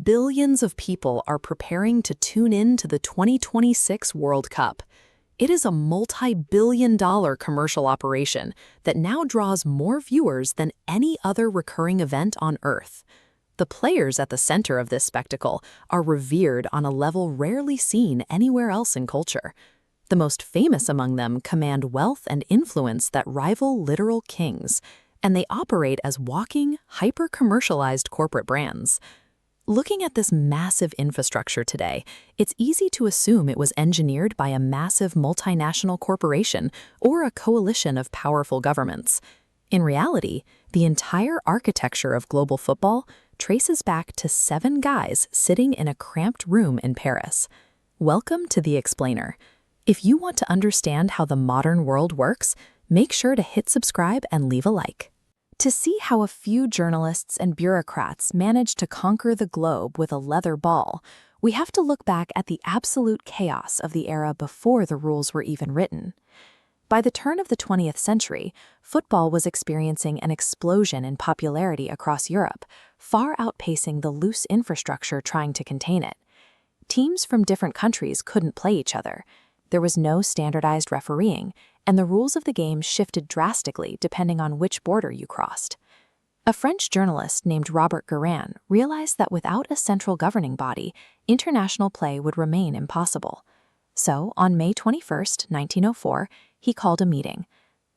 Billions of people are preparing to tune in to the 2026 World Cup. It is a multi-billion-dollar commercial operation that now draws more viewers than any other recurring event on Earth. The players at the center of this spectacle are revered on a level rarely seen anywhere else in culture. The most famous among them command wealth and influence that rival literal kings, and they operate as walking, hyper-commercialized corporate brands. Looking at this massive infrastructure today, it's easy to assume it was engineered by a massive multinational corporation or a coalition of powerful governments. In reality, the entire architecture of global football traces back to 7 guys sitting in a cramped room in Paris. Welcome to The Explainer. If you want to understand how the modern world works, make sure to hit subscribe and leave a like. To see how a few journalists and bureaucrats managed to conquer the globe with a leather ball, we have to look back at the absolute chaos of the era before the rules were even written. By the turn of the 20th century, football was experiencing an explosion in popularity across Europe, far outpacing the loose infrastructure trying to contain it. Teams from different countries couldn't play each other. There was no standardized refereeing, and the rules of the game shifted drastically depending on which border you crossed. A French journalist named Robert Guérin realized that without a central governing body, international play would remain impossible. So, on May 21, 1904, he called a meeting.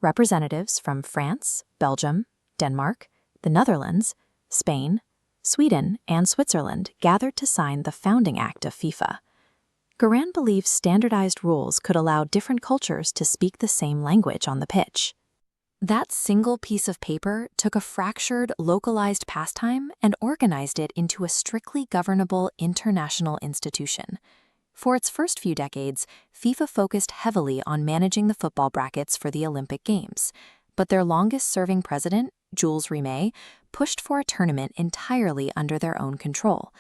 Representatives from France, Belgium, Denmark, the Netherlands, Spain, Sweden, and Switzerland gathered to sign the founding act of FIFA. Guérin believed standardized rules could allow different cultures to speak the same language on the pitch. That single piece of paper took a fractured, localized pastime and organized it into a strictly governable international institution. For its first few decades, FIFA focused heavily on managing the football brackets for the Olympic Games, but their longest-serving president, Jules Rimet, pushed for a tournament entirely under their own control.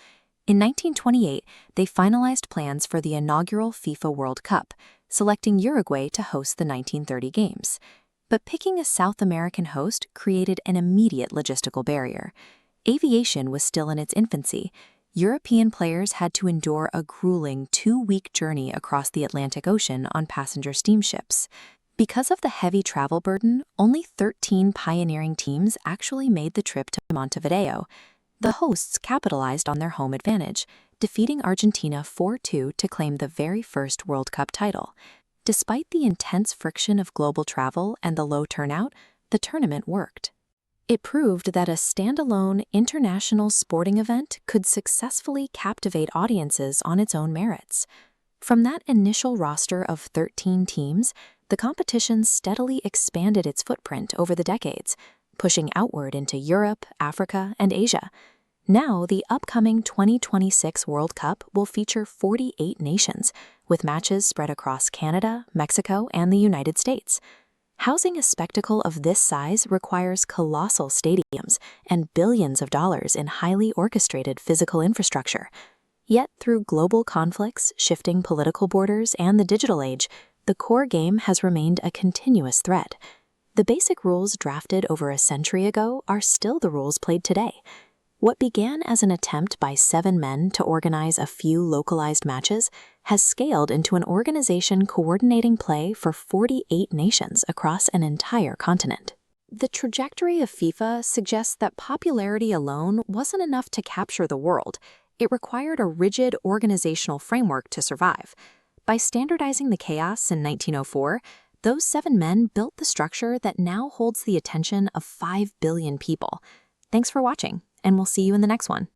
In 1928, they finalized plans for the inaugural FIFA World Cup, selecting Uruguay to host the 1930 Games. But picking a South American host created an immediate logistical barrier. Aviation was still in its infancy. European players had to endure a grueling 2-week journey across the Atlantic Ocean on passenger steamships. Because of the heavy travel burden, only 13 pioneering teams actually made the trip to Montevideo. The hosts capitalized on their home advantage, defeating Argentina 4-2 to claim the very first World Cup title. Despite the intense friction of global travel and the low turnout, the tournament worked. It proved that a standalone international sporting event could successfully captivate audiences on its own merits. From that initial roster of 13 teams, the competition steadily expanded its footprint over the decades, pushing outward into Europe, Africa, and Asia. Now, the upcoming 2026 World Cup will feature 48 nations, with matches spread across Canada, Mexico, and the United States. Housing a spectacle of this size requires colossal stadiums and billions of dollars in highly orchestrated physical infrastructure. Yet, through global conflicts, shifting political borders, and the digital age, the core game has remained a continuous thread. The basic rules drafted over a century ago are still the rules played today. What began as an attempt by 7 men to organize a few localized matches has scaled into an organization coordinating play for 48 nations across an entire continent. The trajectory of FIFA suggests that popularity alone wasn't enough to capture the world. It required a rigid organizational framework to survive. By standardizing the chaos in 1904, those 7 men built the structure that now holds the attention of 5 billion people. Thanks for watching, and we'll see you in the next one.